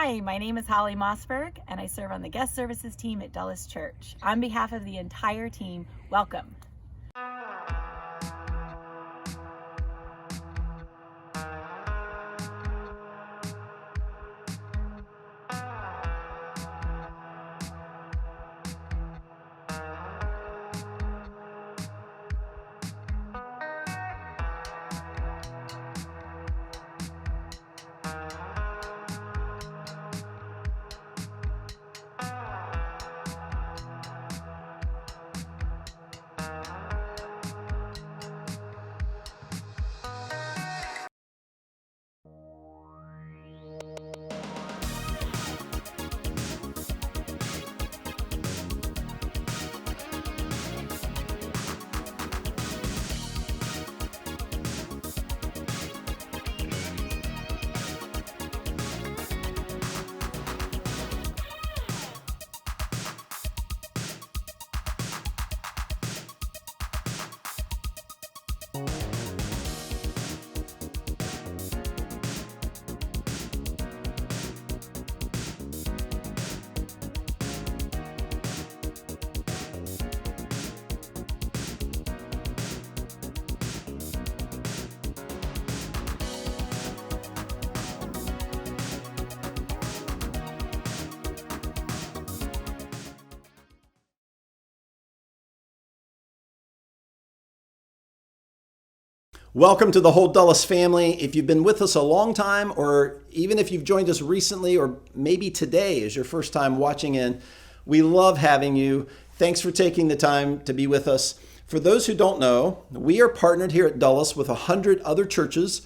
Hi, my name is Holly Mossberg, and I serve on the guest services team at Dulles Church. On behalf of the entire team, welcome. Welcome to the whole Dulles family. If you've been with us a long time, or even if you've joined us recently, or maybe today is your first time watching in, we love having you. Thanks for taking the time to be with us. For those who don't know, we are partnered here at Dulles with 100 other churches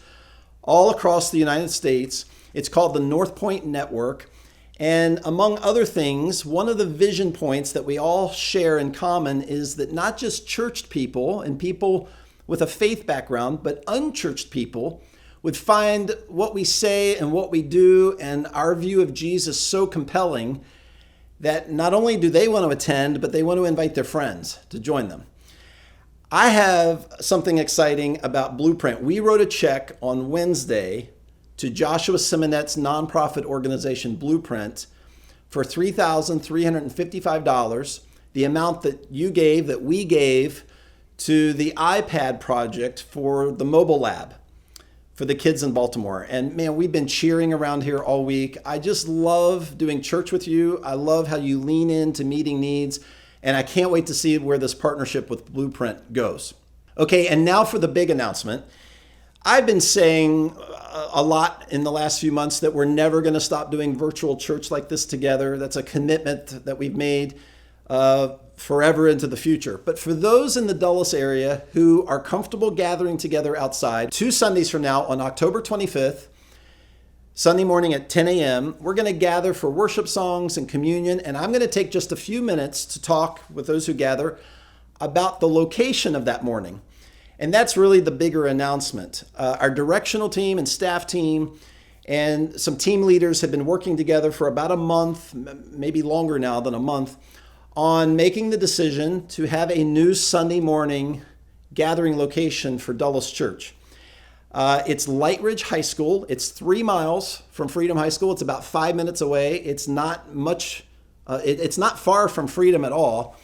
all across the United States. It's called the North Point Network. And among other things, one of the vision points that we all share in common is that not just churched people and people with a faith background, but unchurched people would find what we say and what we do and our view of Jesus so compelling that not only do they want to attend, but they want to invite their friends to join them. I have something exciting about Blueprint. We wrote a check on Wednesday to Joshua Simonette's nonprofit organization Blueprint for $3,355, the amount that you gave, that we gave to the iPad project for the mobile lab for the kids in Baltimore. And man, we've been cheering around here all week. I just love doing church with you. I love how you lean into meeting needs. And I can't wait to see where this partnership with Blueprint goes. Okay, and now for the big announcement. I've been saying a lot in the last few months that we're never going to stop doing virtual church like this together. That's a commitment that we've made forever into the future. But for those in the Dulles area who are comfortable gathering together outside, 2 Sundays from now on October 25th, Sunday morning at 10 a.m., we're going to gather for worship songs and communion. And I'm going to take just a few minutes to talk with those who gather about the location of that morning. And that's really the bigger announcement. Our directional team and staff team and some team leaders have been working together for about a month, maybe longer now than a month, on making the decision to have a new Sunday morning gathering location for Dulles Church. It's Light Ridge High School. It's 3 miles from Freedom High School. It's about 5 minutes away. It's not much, it's not far from Freedom at all.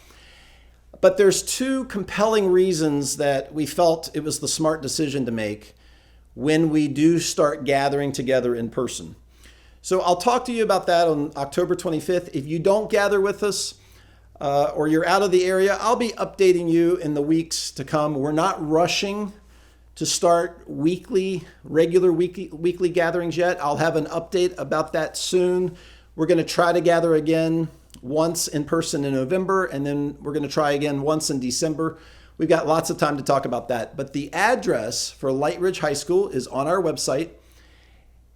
But there's 2 compelling reasons that we felt it was the smart decision to make when we do start gathering together in person. So I'll talk to you about that on October 25th. If you don't gather with us, or you're out of the area, I'll be updating you in the weeks to come. We're not rushing to start regular weekly gatherings yet. I'll have an update about that soon. We're going to try to gather again once in person in November, and then we're going to try again once in December. We've got lots of time to talk about that. But the address for Light Ridge High School is on our website,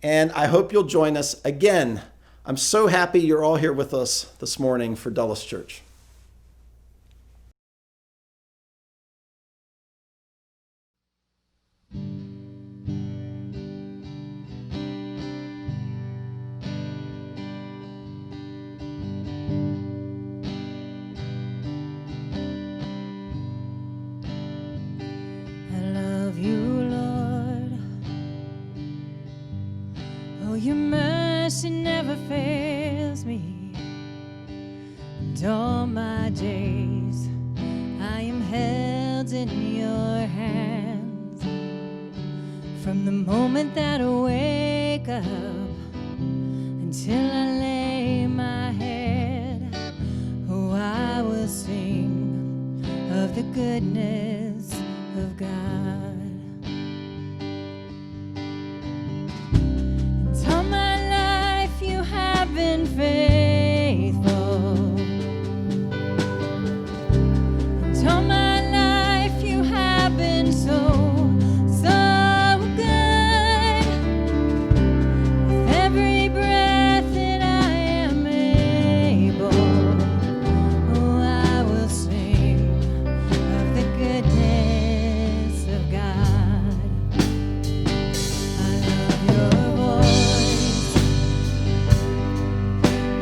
and I hope you'll join us again. I'm so happy you're all here with us this morning for Dulles Church. Your mercy she never fails me. And all my days I am held in your hands. From the moment that I wake up until I lay my head, oh, I will sing of the goodness of God. And all my life you have been faithful. And all my life you have been so good. With every breath that I am able, oh, I will sing of the goodness of God. I love your voice.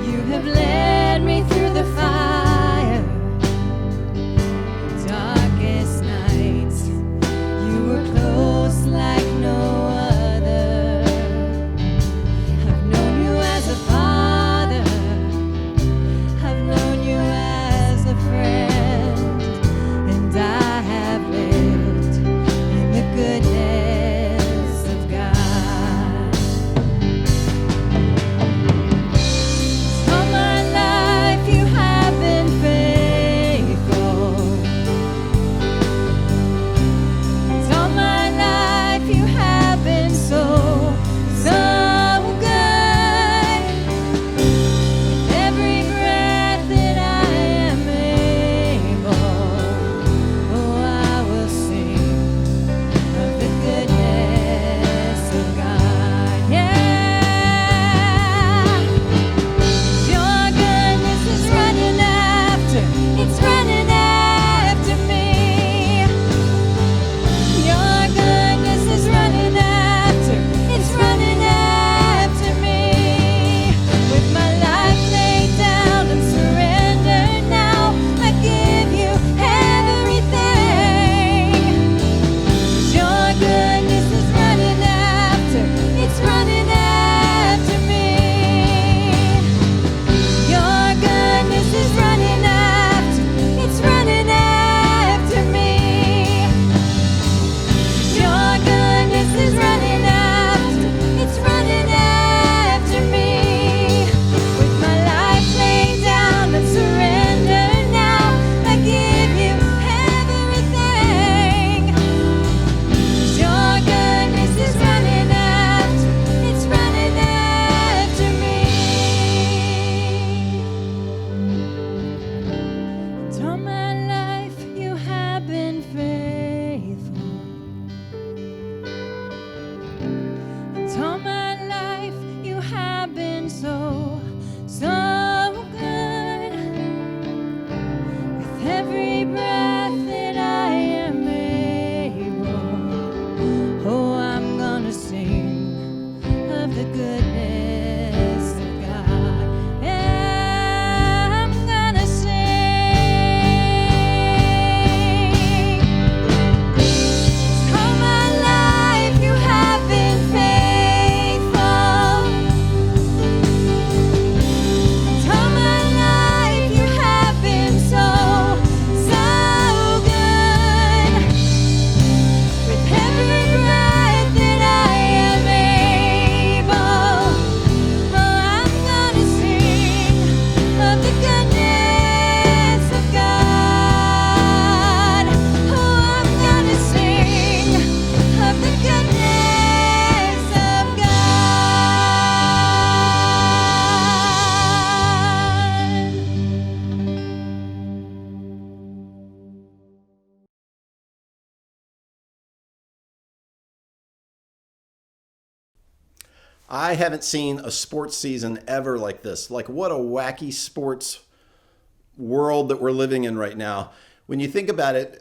You have led me through the fire, darkest nights. You were close like no other. I've known you as a father. I've known you as a friend. And I have lived in the goodness of God. All my life you have been faithful. All my life you have been so good. With every breath that I am able, oh, I will sing of the goodness of God. Yeah, your goodness is running after, it's running after me. Your goodness is running after, it's running after me. With my life laid down and surrendered now, I give you everything. Your goodness is running after, it's running after me. Your goodness is running after, it's running after me. Your goodness is running after, it's running after me. With my life laid down and surrendered now, I give you everything. Your goodness is running after, it's running after me. And all my life you have been faithful. And all my life you have been so good. With every breath that I am able, oh, I'm gonna sing of the goodness of God. Yeah, I'm gonna sing. All my life you have been faithful. All my life you have been so good. With every breath that I am able, oh, I'm gonna sing of the goodness of God. Oh, I'm gonna sing of the goodness of I haven't seen a sports season ever like this. Like, what a wacky sports world that we're living in right now. When you think about it,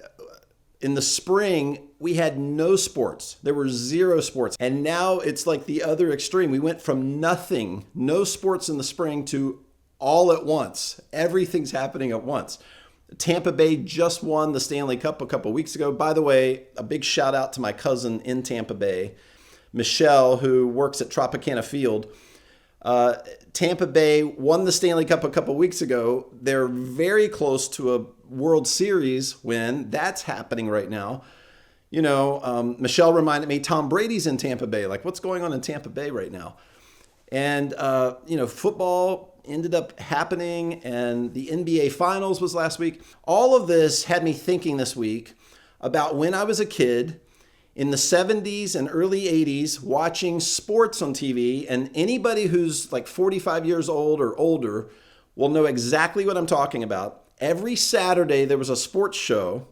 in the spring, we had no sports. There were zero sports. And now it's like the other extreme. We went from nothing, no sports in the spring, to all at once. Everything's happening at once. Tampa Bay just won the Stanley Cup a couple weeks ago. By the way, a big shout out to my cousin in Tampa Bay, Michelle, who works at Tropicana Field. Tampa Bay won the Stanley Cup a couple weeks ago. They're very close to a World Series win. That's happening right now. Michelle reminded me Tom Brady's in Tampa Bay. Like, what's going on in Tampa Bay right now? And, football ended up happening, and the NBA Finals was last week. All of this had me thinking this week about when I was a kid in the 70s and early 80s watching sports on TV, and anybody who's like 45 years old or older will know exactly what I'm talking about. Every Saturday there was a sports show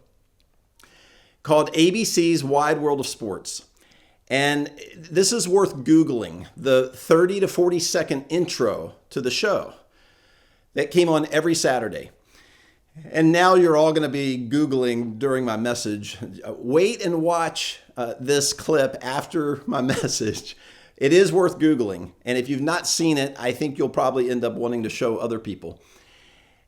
called ABC's Wide World of Sports. And this is worth Googling, the 30 to 40 second intro to the show that came on every Saturday. And now you're all going to be Googling during my message. Wait and watch this clip after my message. It is worth Googling. And if you've not seen it, I think you'll probably end up wanting to show other people.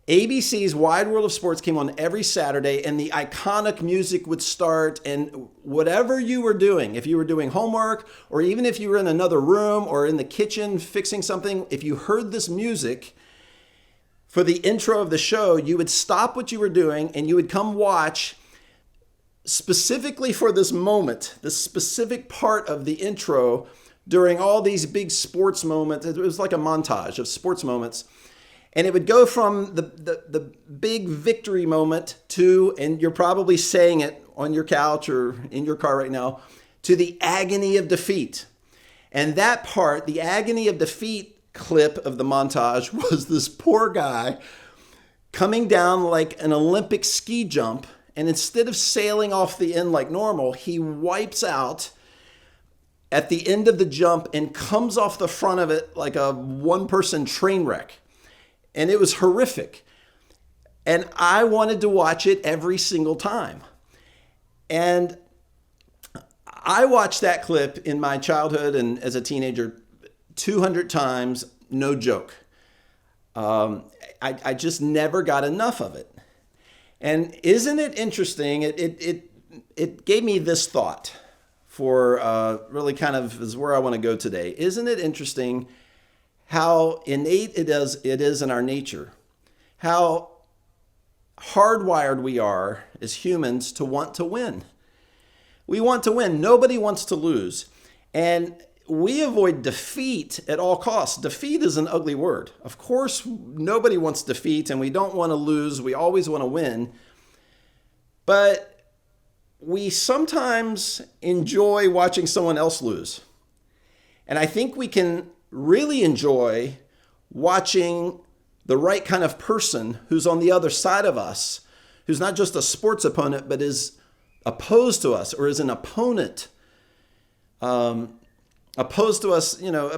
ABC's Wide World of Sports came on every Saturday, and the iconic music would start, and whatever you were doing, if you were doing homework, or even if you were in another room or in the kitchen fixing something, if you heard this music for the intro of the show, you would stop what you were doing and you would come watch specifically for this moment, this specific part of the intro during all these big sports moments. It was like a montage of sports moments. And it would go from the big victory moment to, and you're probably saying it on your couch or in your car right now, to the agony of defeat. And that part, the agony of defeat clip of the montage, was this poor guy coming down like an Olympic ski jump. And instead of sailing off the end like normal, he wipes out at the end of the jump and comes off the front of it like a one-person train wreck. And it was horrific. And I wanted to watch it every single time. And I watched that clip in my childhood and as a teenager 200 times, no joke. I just never got enough of it. And isn't it interesting? It gave me this thought for really kind of is where I want to go today. Isn't it interesting how innate it is in our nature, how hardwired we are as humans to want to win. We want to win. Nobody wants to lose. And we avoid defeat at all costs. Defeat is an ugly word. Of course, nobody wants defeat, and we don't want to lose. We always want to win. But we sometimes enjoy watching someone else lose. And I think we can really enjoy watching the right kind of person who's on the other side of us, who's not just a sports opponent, but is opposed to us or is an opponent, opposed to us,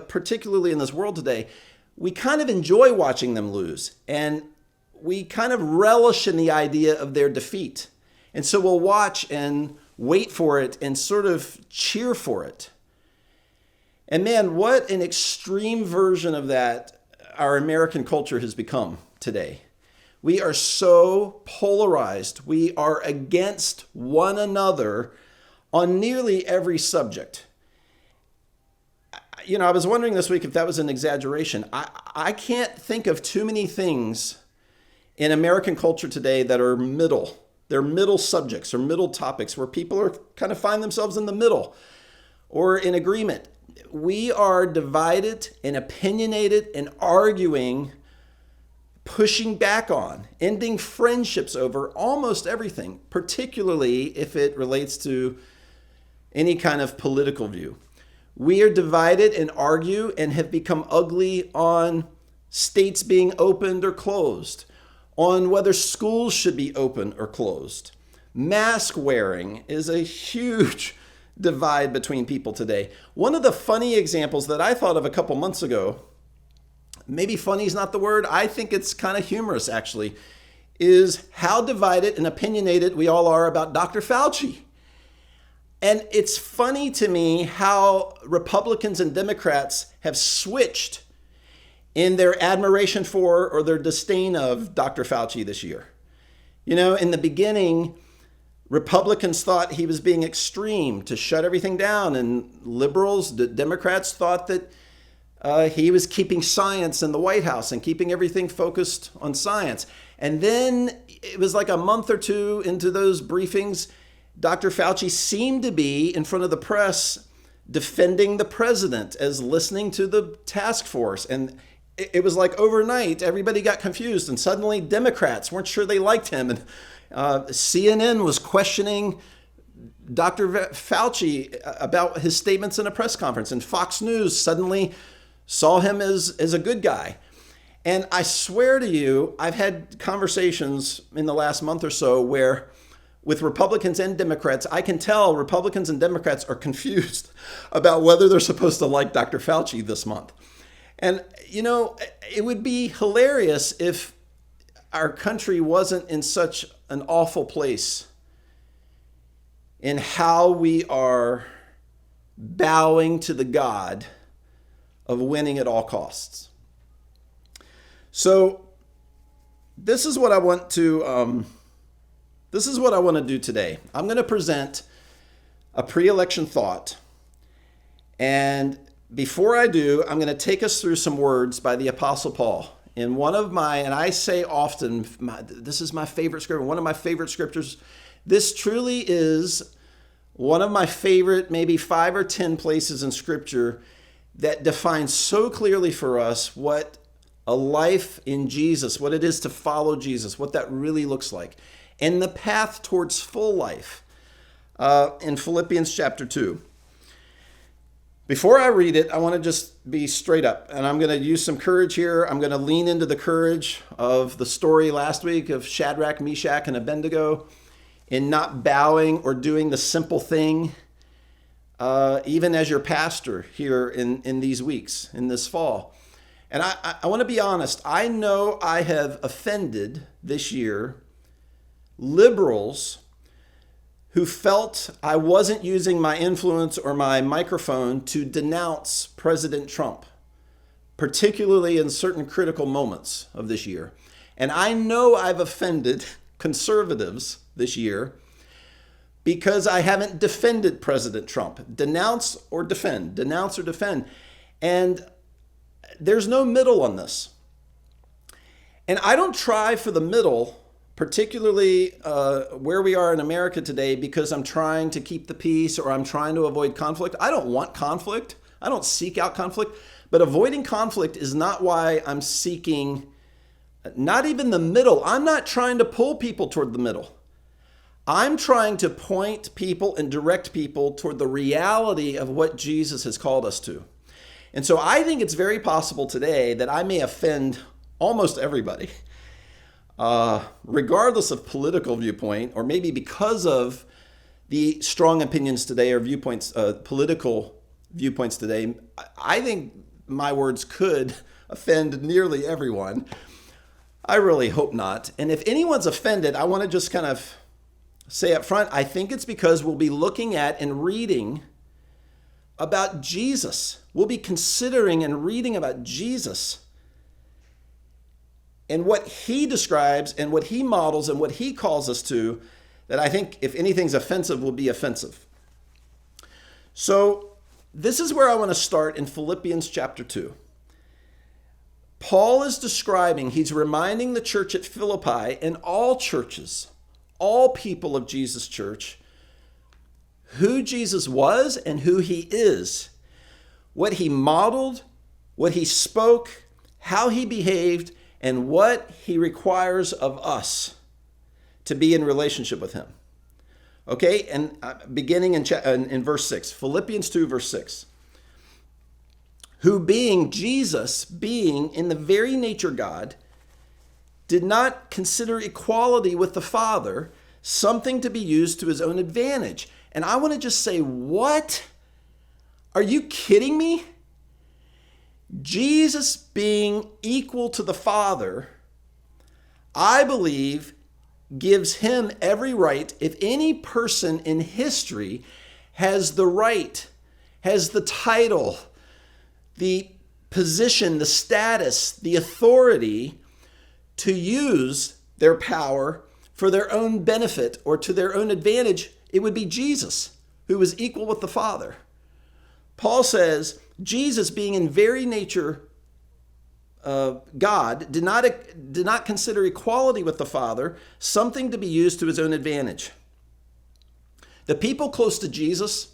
particularly in this world today. We kind of enjoy watching them lose, and we kind of relish in the idea of their defeat. And so we'll watch and wait for it and sort of cheer for it. And man, what an extreme version of that our American culture has become today. We are so polarized. We are against one another on nearly every subject. I was wondering this week if that was an exaggeration. I can't think of too many things in American culture today that are middle. They're middle subjects or middle topics where people are kind of find themselves in the middle or in agreement. We are divided and opinionated and arguing, pushing back on, ending friendships over almost everything, particularly if it relates to any kind of political view. We are divided and argue and have become ugly on states being opened or closed, on whether schools should be open or closed. Mask wearing is a huge divide between people today. One of the funny examples that I thought of a couple months ago, maybe funny is not the word, I think it's kind of humorous actually, is how divided and opinionated we all are about Dr. Fauci. And it's funny to me how Republicans and Democrats have switched in their admiration for or their disdain of Dr. Fauci this year. In the beginning, Republicans thought he was being extreme to shut everything down, and liberals, the Democrats thought that he was keeping science in the White House and keeping everything focused on science. And then it was like a month or two into those briefings, Dr. Fauci seemed to be in front of the press defending the president as listening to the task force. And it was like overnight, everybody got confused. And suddenly Democrats weren't sure they liked him. And CNN was questioning Dr. Fauci about his statements in a press conference. And Fox News suddenly saw him as a good guy. And I swear to you, I've had conversations in the last month or so where with Republicans and Democrats, I can tell Republicans and Democrats are confused about whether they're supposed to like Dr. Fauci this month. And, you know, it would be hilarious if our country wasn't in such an awful place in how we are bowing to the God of winning at all costs. So this is what I want to do today. I'm going to present a pre-election thought. And before I do, I'm going to take us through some words by the Apostle Paul. In one of my, and I say often, this is my favorite scripture, one of my favorite scriptures. This truly is one of my favorite, maybe 5 or 10 places in scripture that defines so clearly for us what a life in Jesus, what it is to follow Jesus, what that really looks like, and the path towards full life in Philippians chapter 2. Before I read it, I want to just be straight up, and I'm going to use some courage here. I'm going to lean into the courage of the story last week of Shadrach, Meshach, and Abednego in not bowing or doing the simple thing, even as your pastor here in these weeks, in this fall. And I want to be honest. I know I have offended this year liberals who felt I wasn't using my influence or my microphone to denounce President Trump, particularly in certain critical moments of this year. And I know I've offended conservatives this year because I haven't defended President Trump. Denounce or defend. And there's no middle on this. And I don't try for the middle, particularly where we are in America today, because I'm trying to keep the peace or I'm trying to avoid conflict. I don't want conflict. I don't seek out conflict. But avoiding conflict is not why I'm seeking, not even the middle. I'm not trying to pull people toward the middle. I'm trying to point people and direct people toward the reality of what Jesus has called us to. And so I think it's very possible today that I may offend almost everybody, regardless of political viewpoint, or maybe because of the strong opinions today or viewpoints, political viewpoints today. I think my words could offend nearly everyone. I really hope not. And if anyone's offended, I want to just kind of say up front, I think it's because we'll be looking at and reading about Jesus. We'll be considering and reading about Jesus and what he describes and what he models and what he calls us to, that I think if anything's offensive will be offensive. So this is where I want to start in Philippians chapter 2. Paul is describing, he's reminding the church at Philippi and all churches, all people of Jesus' church, who Jesus was and who he is, what he modeled, what he spoke, how he behaved, and what he requires of us to be in relationship with him. Okay, and beginning in verse 6, Philippians 2, verse 6. Who being Jesus, being in the very nature God, did not consider equality with the Father something to be used to his own advantage. And I want to just say, what? Are you kidding me? Jesus being equal to the Father, I believe, gives him every right. If any person in history has the right, has the title, the position, the status, the authority to use their power for their own benefit or to their own advantage, it would be Jesus, who was equal with the Father. Paul says, Jesus, being in very nature God, did not consider equality with the Father something to be used to his own advantage. The people close to Jesus,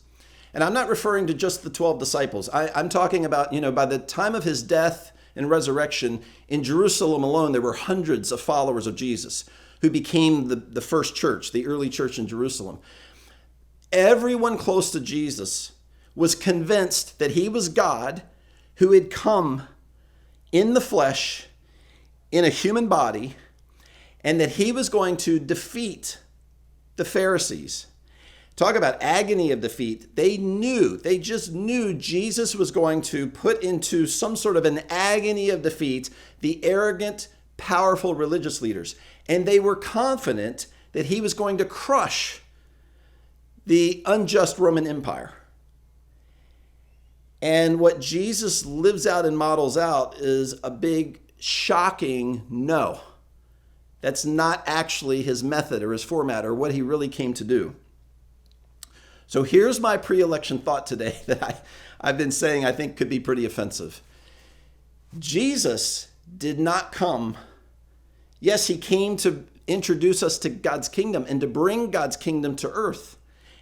and I'm not referring to just the 12 disciples. I'm talking about, by the time of his death and resurrection, in Jerusalem alone, there were hundreds of followers of Jesus who became the first church, the early church in Jerusalem. Everyone close to Jesus was convinced that he was God who had come in the flesh, in a human body, and that he was going to defeat the Pharisees. Talk about agony of defeat. They just knew Jesus was going to put into some sort of an agony of defeat the arrogant, powerful religious leaders. And they were confident that he was going to crush the unjust Roman Empire. And what Jesus lives out and models out is a big, shocking no. That's not actually his method or his format or what he really came to do. So here's my pre-election thought today that I've been saying I think could be pretty offensive. Jesus did not come. Yes, he came to introduce us to God's kingdom and to bring God's kingdom to earth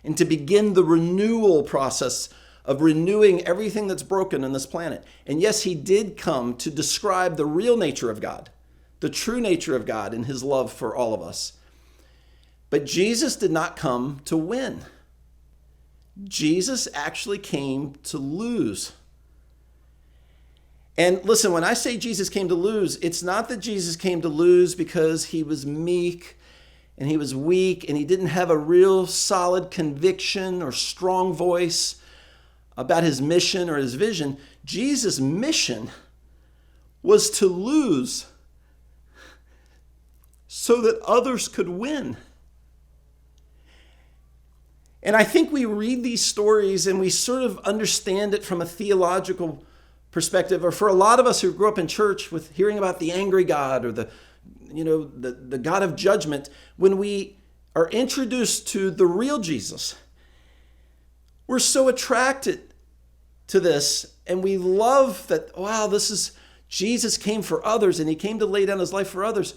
and to begin the renewal process of renewing everything that's broken on this planet. And yes, he did come to describe the real nature of God, the true nature of God and his love for all of us. But Jesus did not come to win. Jesus actually came to lose. And listen, when I say Jesus came to lose, it's not that Jesus came to lose because he was meek and he was weak and he didn't have a real solid conviction or strong voice about his mission or his vision. Jesus' mission was to lose so that others could win. And I think we read these stories and we sort of understand it from a theological perspective, or for a lot of us who grew up in church with hearing about the angry God or the God of judgment. When we are introduced to the real Jesus, we're so attracted to this and we love that, wow, this is Jesus came for others and he came to lay down his life for others.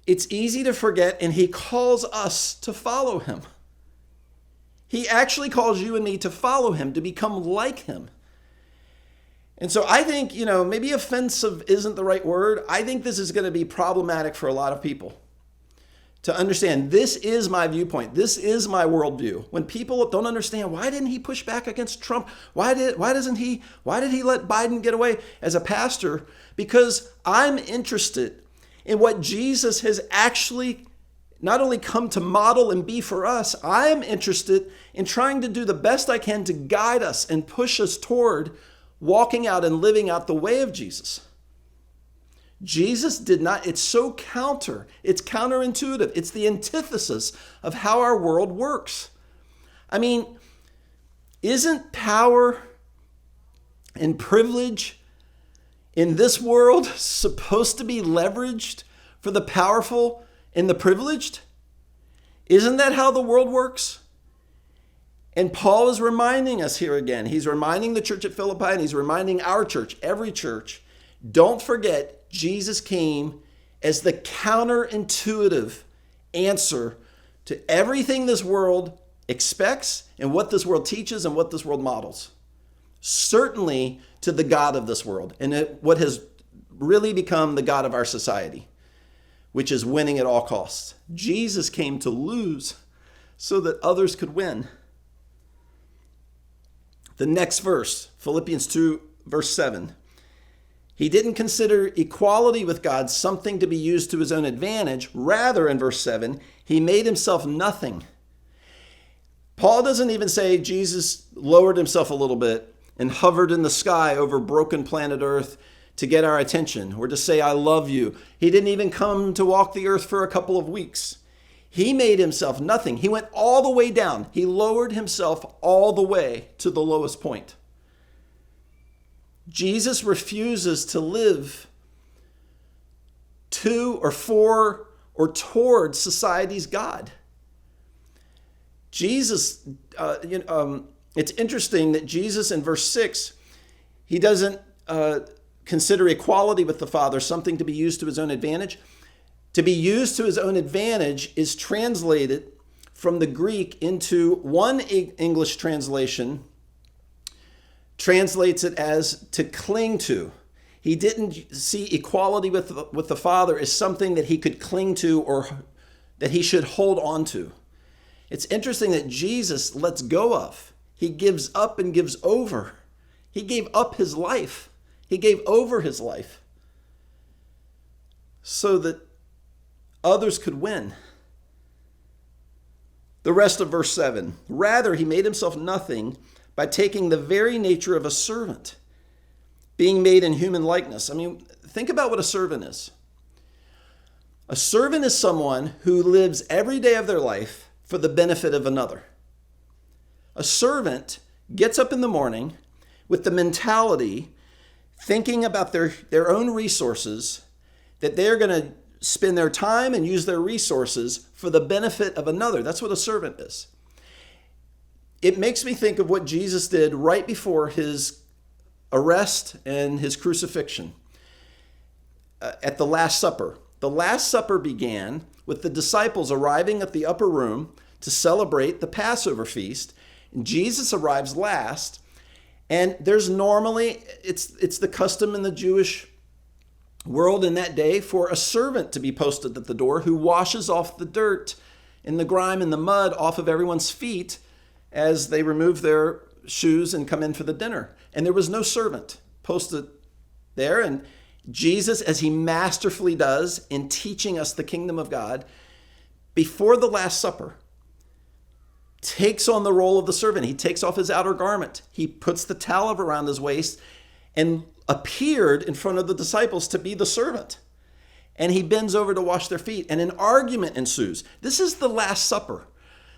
It's easy to forget, and he calls us to follow him. He actually calls you and me to follow him, to become like him. And so I think, maybe offensive isn't the right word. I think this is going to be problematic for a lot of people to understand. This is my viewpoint. This is my worldview. When people don't understand, why didn't he push back against Trump? Why did he let Biden get away as a pastor? Because I'm interested in what Jesus has actually not only come to model and be for us. I'm interested in trying to do the best I can to guide us and push us toward walking out and living out the way of Jesus. Jesus did not, it's counterintuitive. It's the antithesis of how our world works. I mean, isn't power and privilege in this world supposed to be leveraged for the powerful and the privileged? Isn't that how the world works? And Paul is reminding us here again. He's reminding the church at Philippi, and he's reminding our church, every church, don't forget Jesus came as the counterintuitive answer to everything this world expects and what this world teaches and what this world models. Certainly to the God of this world and what has really become the God of our society, which is winning at all costs. Jesus came to lose so that others could win. The next verse, Philippians 2, verse 7. He didn't consider equality with God something to be used to his own advantage. Rather, in verse 7, he made himself nothing. Paul doesn't even say Jesus lowered himself a little bit and hovered in the sky over broken planet Earth to get our attention or to say, I love you. He didn't even come to walk the earth for a couple of weeks. He made himself nothing. He went all the way down. He lowered himself all the way to the lowest point. Jesus refuses to live to or for or toward society's God. Jesus, It's interesting that Jesus in verse 6, he doesn't consider equality with the Father something to be used to his own advantage. To be used to his own advantage is translated from the Greek into one English translation, translates it as to cling to. He didn't see equality with the Father as something that he could cling to or that he should hold on to. It's interesting that Jesus lets go of. He gives up and gives over. He gave up his life. He gave over his life so that others could win. The rest of verse 7. Rather, he made himself nothing by taking the very nature of a servant, being made in human likeness. I mean, think about what a servant is. A servant is someone who lives every day of their life for the benefit of another. A servant gets up in the morning with the mentality, thinking about their own resources, that they're going to spend their time and use their resources for the benefit of another. That's what a servant is. It makes me think of what Jesus did right before his arrest and his crucifixion at the Last Supper. The Last Supper began with the disciples arriving at the upper room to celebrate the Passover feast. And Jesus arrives last, and there's normally, it's the custom in the Jewish world in that day for a servant to be posted at the door who washes off the dirt and the grime and the mud off of everyone's feet as they remove their shoes and come in for the dinner. And there was no servant posted there. And Jesus, as he masterfully does in teaching us the kingdom of God, before the Last Supper, takes on the role of the servant. He takes off his outer garment. He puts the towel around his waist and appeared in front of the disciples to be the servant. And he bends over to wash their feet, and an argument ensues. This is the Last Supper.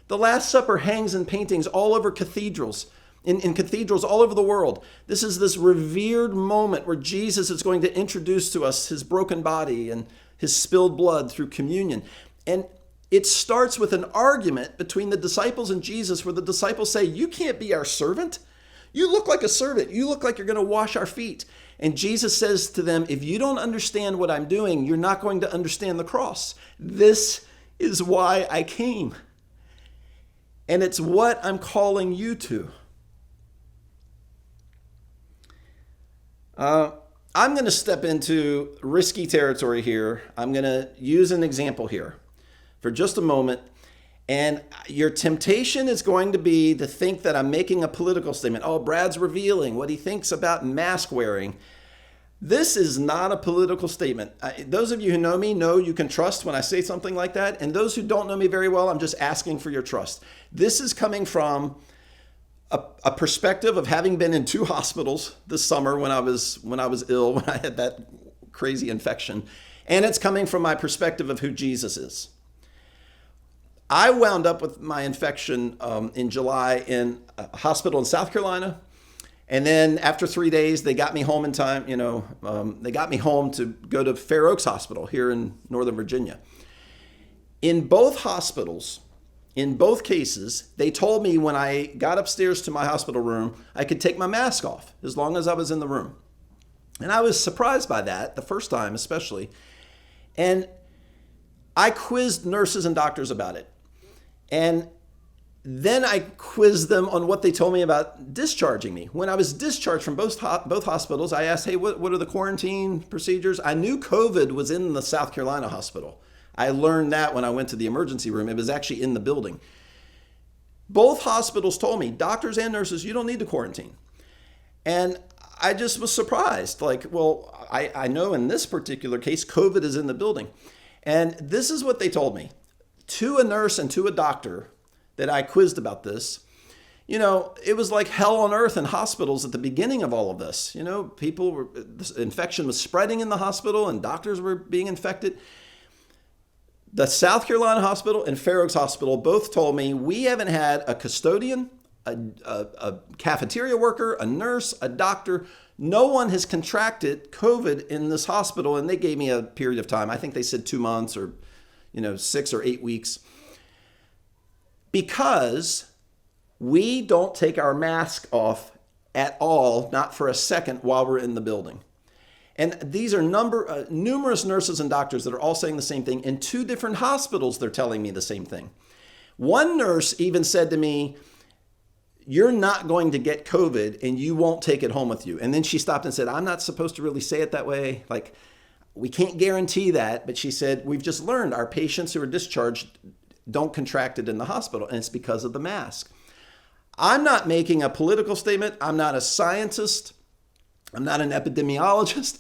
The Last Supper hangs in paintings all over cathedrals, in cathedrals all over the world. This is this revered moment where Jesus is going to introduce to us his broken body and his spilled blood through communion. And it starts with an argument between the disciples and Jesus where the disciples say, "You can't be our servant. You look like a servant. You look like you're going to wash our feet." And Jesus says to them, if you don't understand what I'm doing, you're not going to understand the cross. This is why I came. And it's what I'm calling you to. I'm going to step into risky territory here. I'm going to use an example here for just a moment. And your temptation is going to be to think that I'm making a political statement. Oh, Brad's revealing what he thinks about mask wearing. This is not a political statement. Those of you who know me know you can trust when I say something like that. And those who don't know me very well, I'm just asking for your trust. This is coming from a perspective of having been in 2 hospitals this summer when I was ill, when I had that crazy infection. And it's coming from my perspective of who Jesus is. I wound up with my infection in July in a hospital in South Carolina. And then after 3 days, they got me home in time. They got me home to go to Fair Oaks Hospital here in Northern Virginia. In both hospitals, in both cases, they told me when I got upstairs to my hospital room, I could take my mask off as long as I was in the room. And I was surprised by that, the first time especially. And I quizzed nurses and doctors about it. And then I quizzed them on what they told me about discharging me. When I was discharged from both hospitals, I asked, hey, what are the quarantine procedures? I knew COVID was in the South Carolina hospital. I learned that when I went to the emergency room. It was actually in the building. Both hospitals told me, doctors and nurses, you don't need to quarantine. And I just was surprised. Like, well, I know in this particular case, COVID is in the building. And this is what they told me. To a nurse and to a doctor that I quizzed about this, it was like hell on earth in hospitals at the beginning of all of this. This infection was spreading in the hospital and doctors were being infected. The South Carolina hospital and Fair Oaks Hospital both told me we haven't had a custodian, a cafeteria worker, a nurse, a doctor. No one has contracted COVID in this hospital, and they gave me a period of time. I think they said 2 months or 6 or 8 weeks. Because We don't take our mask off at all, not for a second, while we're in the building. And these are numerous nurses and doctors that are all saying the same thing. In 2 different hospitals, they're telling me the same thing. One nurse even said to me, "You're not going to get COVID and you won't take it home with you." And then she stopped and said, "I'm not supposed to really say it that way. Like, we can't guarantee that." But she said, "We've just learned our patients who are discharged don't contract it in the hospital, and it's because of the mask." I'm not making a political statement. I'm not a scientist. I'm not an epidemiologist.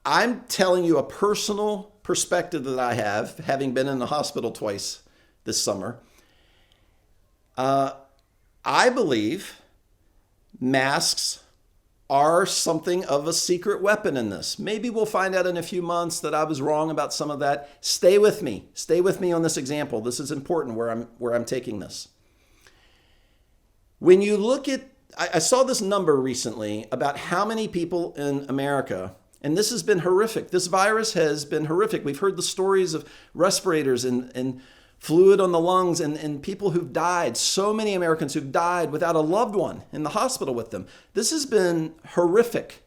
I'm telling you a personal perspective that I have, having been in the hospital twice this summer. I believe masks are something of a secret weapon in this. Maybe we'll find out in a few months that I was wrong about some of that. Stay with me. Stay with me on this example. This is important where I'm taking this. When you look at, I saw this number recently about how many people in America, and this has been horrific. This virus has been horrific. We've heard the stories of respirators and fluid on the lungs and people who've died. So many Americans who've died without a loved one in the hospital with them. This has been horrific.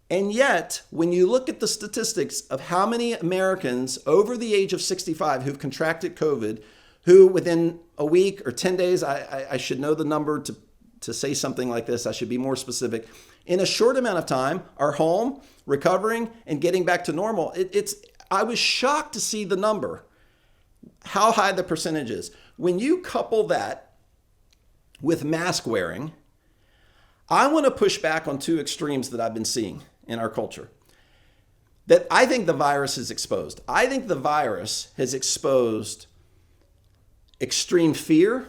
And yet, when you look at the statistics of how many Americans over the age of 65 who've contracted COVID, who within a week or 10 days, I should know the number to say something like this, I should be more specific, in a short amount of time are home, recovering, and getting back to normal. I was shocked to see the number, how high the percentage is. When you couple that with mask wearing, I want to push back on 2 extremes that I've been seeing in our culture that I think the virus has exposed. I think the virus has exposed extreme fear,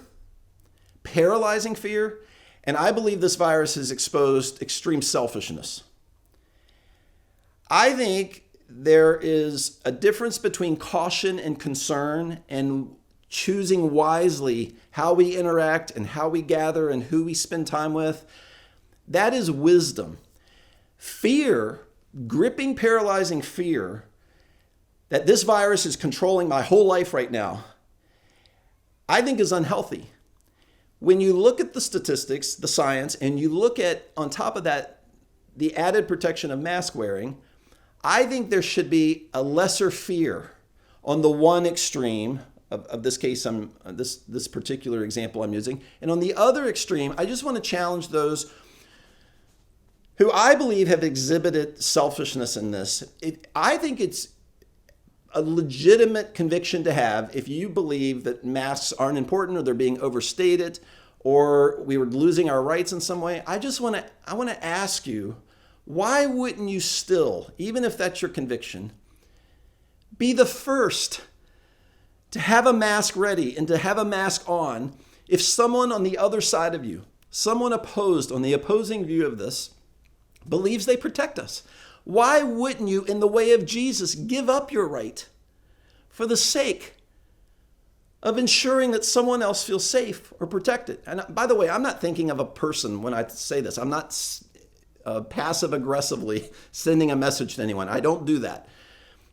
paralyzing fear, and I believe this virus has exposed extreme selfishness. I think there is a difference between caution and concern and choosing wisely how we interact and how we gather and who we spend time with. That is wisdom. Fear, gripping, paralyzing fear that this virus is controlling my whole life right now, I think is unhealthy. When you look at the statistics, the science, and you look at, on top of that, the added protection of mask wearing, I think there should be a lesser fear on the one extreme of this case, this particular example I'm using. And on the other extreme, I just want to challenge those who I believe have exhibited selfishness in this. I think it's a legitimate conviction to have if you believe that masks aren't important or they're being overstated or we were losing our rights in some way. I want to ask you, why wouldn't you still, even if that's your conviction, be the first to have a mask ready and to have a mask on if someone on the other side of you, someone opposed on the opposing view of this, believes they protect us? Why wouldn't you, in the way of Jesus, give up your right for the sake of ensuring that someone else feels safe or protected? And by the way, I'm not thinking of a person when I say this. I'm not passive aggressively sending a message to anyone. I don't do that.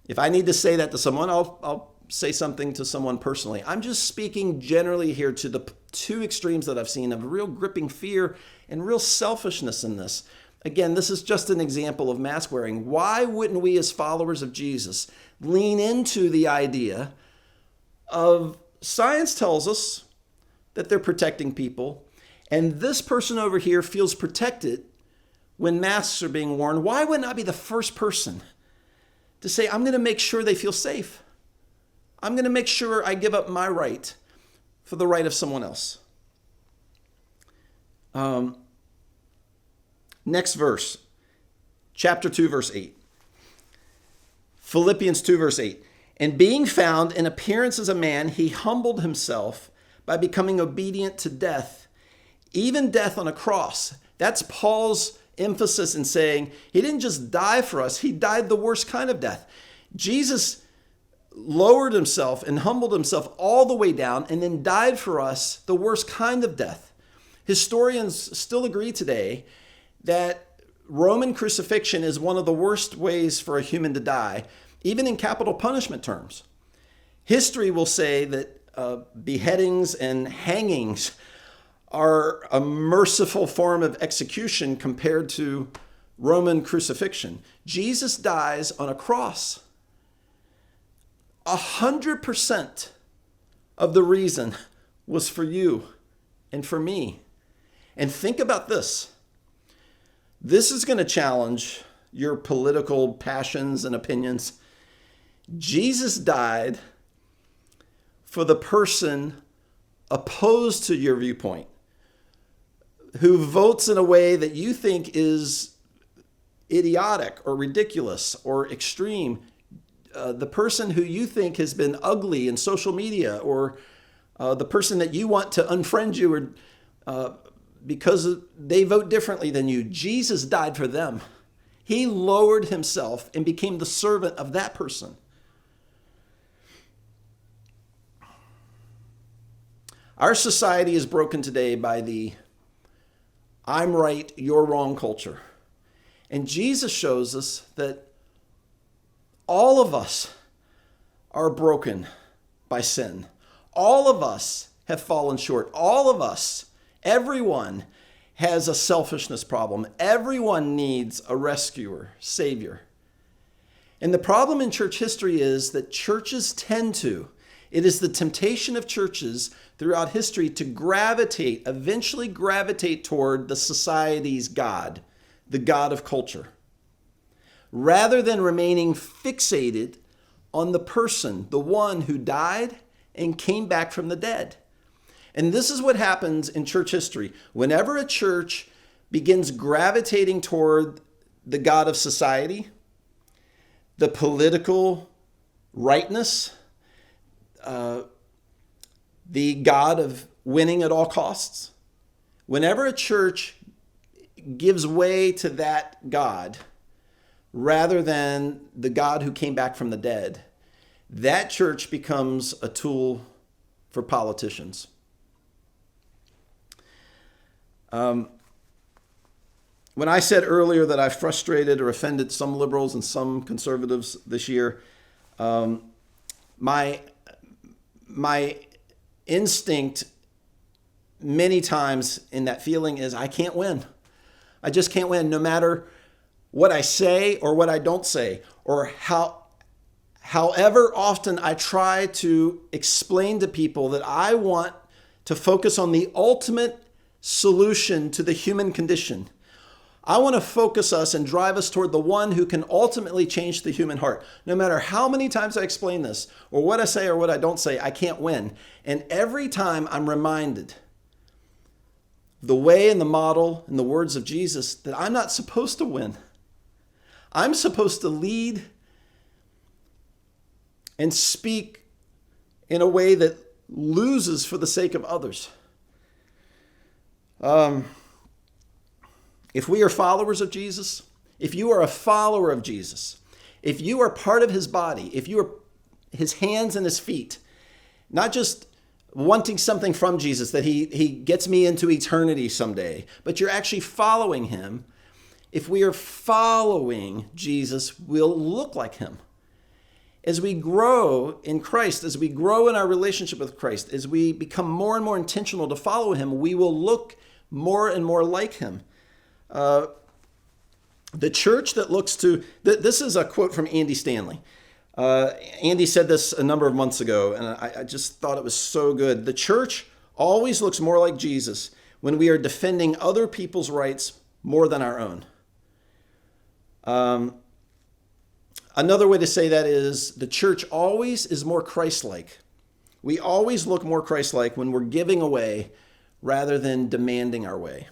If I need to say that to someone, I'll say something to someone personally. I'm just speaking generally here to the 2 extremes that I've seen of real gripping fear and real selfishness in this. Again, this is just an example of mask wearing. Why wouldn't we as followers of Jesus lean into the idea of science tells us that they're protecting people, and this person over here feels protected when masks are being worn? Why wouldn't I be the first person to say, I'm going to make sure they feel safe? I'm going to make sure I give up my right for the right of someone else. Next verse, chapter 2, verse 8. Philippians 2, verse 8. And being found in appearance as a man, he humbled himself by becoming obedient to death, even death on a cross. That's Paul's emphasis in saying he didn't just die for us, he died the worst kind of death. Jesus lowered himself and humbled himself all the way down and then died for us the worst kind of death. Historians still agree today that Roman crucifixion is one of the worst ways for a human to die, even in capital punishment terms. History will say that beheadings and hangings are a merciful form of execution compared to Roman crucifixion. Jesus dies on a cross. 100% of the reason was for you and for me. And think about this. This is going to challenge your political passions and opinions. Jesus died for the person opposed to your viewpoint, who votes in a way that you think is idiotic or ridiculous or extreme. The person who you think has been ugly in social media, or the person that you want to unfriend you or because they vote differently than you. Jesus died for them. He lowered himself and became the servant of that person. Our society is broken today by the I'm right, you're wrong culture. And Jesus shows us that all of us are broken by sin. All of us have fallen short. All of us, everyone has a selfishness problem. Everyone needs a rescuer, savior. And the problem in church history is that churches it is the temptation of churches throughout history to eventually gravitate toward the society's God, the God of culture, rather than remaining fixated on the person, the one who died and came back from the dead. And this is what happens in church history. Whenever a church begins gravitating toward the God of society, the political rightness, the God of winning at all costs, whenever a church gives way to that God rather than the God who came back from the dead, that church becomes a tool for politicians. When I said earlier that I frustrated or offended some liberals and some conservatives this year, my instinct many times in that feeling is I can't win. I just can't win, no matter what I say or what I don't say, or however often I try to explain to people that I want to focus on the ultimate solution to the human condition. I want to focus us and drive us toward the one who can ultimately change the human heart. No matter how many times I explain this, or what I say or what I don't say, I can't win. And every time I'm reminded the way and the model and the words of Jesus that I'm not supposed to win. I'm supposed to lead and speak in a way that loses for the sake of others. If we are followers of Jesus, if you are a follower of Jesus, if you are part of his body, if you are his hands and his feet, not just wanting something from Jesus, that he gets me into eternity someday, but you're actually following him. If we are following Jesus, we'll look like him. As we grow in Christ, as we grow in our relationship with Christ, as we become more and more intentional to follow him, we will look more and more like him. The church that looks to, this is a quote from Andy Stanley. Andy said this a number of months ago, and I just thought it was so good. The church always looks more like Jesus when we are defending other people's rights more than our own. Another way to say that is the church always is more Christ-like. We always look more Christ-like when we're giving away rather than demanding our way.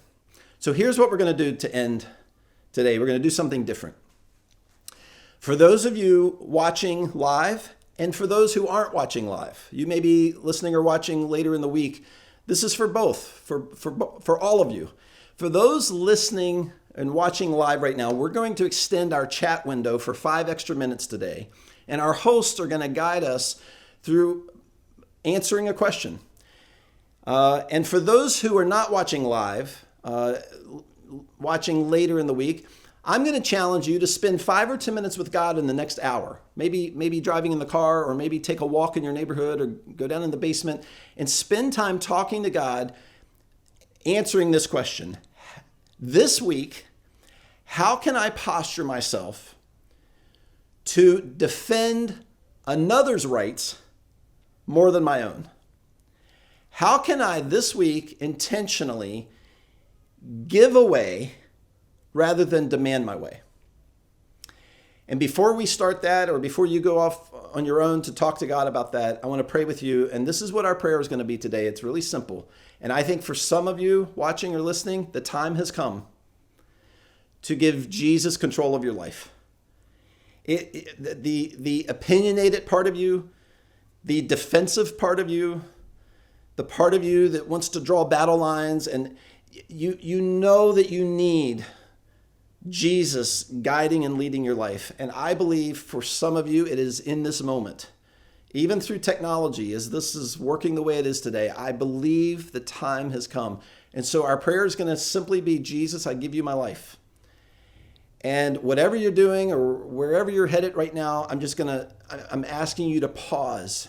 So here's what we're going to do to end today. We're going to do something different. For those of you watching live, and for those who aren't watching live, you may be listening or watching later in the week. This is for both, for all of you. For those listening and watching live right now, we're going to extend our chat window for 5 extra minutes today. And our hosts are going to guide us through answering a question. And for those who are not watching live, watching later in the week, I'm going to challenge you to spend 5 or 10 minutes with God in the next hour. Maybe driving in the car, or maybe take a walk in your neighborhood, or go down in the basement and spend time talking to God, answering this question. This week, how can I posture myself to defend another's rights more than my own? How can I this week intentionally give away rather than demand my way? And before we start that, or before you go off on your own to talk to God about that, I want to pray with you. And this is what our prayer is going to be today. It's really simple. And I think for some of you watching or listening, the time has to give Jesus control of your life. The opinionated part of you, the defensive part of you, the part of you that wants to draw battle lines, and you know that you need Jesus guiding and leading your life. And I believe for some of you, it is in this moment, even through technology, as this is working the way it is today, I believe the time has come. And so our prayer is going to simply be, Jesus, I give you my life. And whatever you're doing or wherever you're headed right now, I'm asking you to pause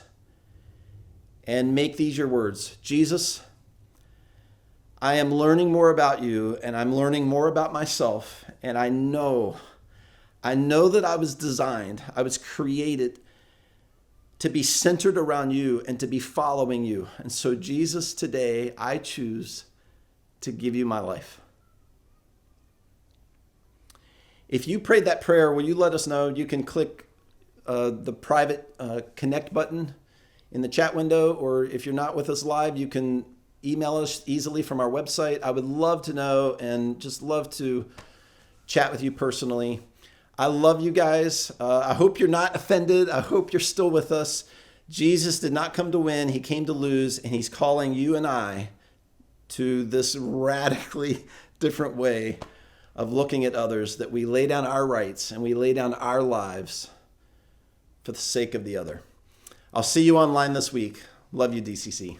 and make these your words. Jesus, I am learning more about you, and I'm learning more about myself. And I know that I was created to be centered around you and to be following you. And so Jesus, today I choose to give you my life. If you prayed that prayer, will you let us know? You can click the private connect button in the chat window, or if you're not with us live, you can email us easily from our website. I would love to know and just love to chat with you personally. I love you guys. I hope you're not offended. I hope you're still with us. Jesus did not come to win. He came to lose, and he's calling you and I to this radically different way of looking at others, that we lay down our rights and we lay down our lives for the sake of the other. I'll see you online this week. Love you, DCC.